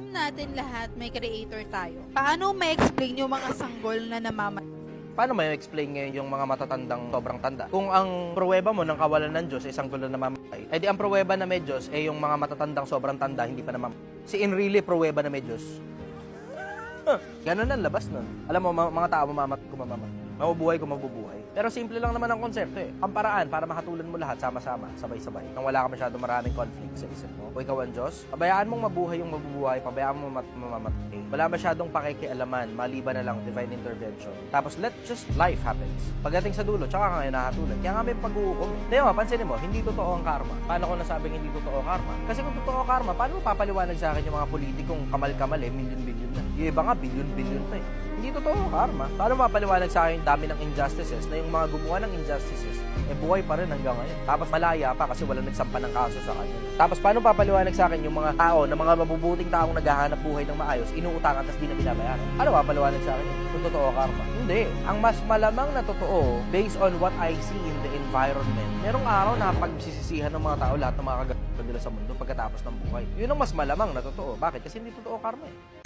Alam natin lahat may creator tayo. Paano ma-explain yung mga sanggol na Paano may explain ngayon yung mga matatandang sobrang tanda? Kung ang pruweba mo ng kawalan ng Diyos ay sanggol na namamatay, edi ang pruweba na may Diyos ay yung mga matatandang sobrang tanda hindi pa namamatay. Si Enrile pruweba na may Diyos. Ganun ang labas nun. Alam mo, mga tao mabubuhay kung mabubuhay. Pero simple lang naman ang konsepto eh. Ang paraan para makatulan mo lahat sama-sama, sabay-sabay. Nang wala ka masyadong maraming conflict sa isip mo. O ikaw ang Diyos, pabayaan mong mabuhay yung mabubuhay, pabayaan mo mamamatay. Wala masyadong pakikialaman, maliban na lang divine intervention. Tapos let just life happens. Pagdating sa dulo, tsaka ka ngayon nakatulan. Kaya nga may pag-uukom. Kaya nga, pansinin mo, hindi totoo ang karma. Paano ko nasabing hindi totoo karma? Kasi kung totoo karma, paano mo papaliwanag sa akin yung mga politikong kamal-kamal milyon-bilyon na? Yung iba nga, bilyon-bilyon pa eh. Hindi totoo karma. Paano mapaliwanag sa akin yung dami ng injustices na yung mga gumawa ng injustices buhay pa rin hanggang ngayon. Tapos malaya pa kasi wala nagsampa ng kaso sa kanya. Tapos paano papaliwanag sa akin yung mga tao, na mga mabubuting taong naghahanap buhay ng maayos, inuutangan tapos di na binabayaran? Ano papaliwanag sa akin kung totoo karma? Hindi. Ang mas malamang na totoo, based on what I see in the environment, merong araw na pagsisisihan ng mga tao lahat ng mga kagagawa nila sa mundo pagkatapos ng buhay. Yun ang mas malamang na totoo. Bakit? Kasi hindi totoo karma eh.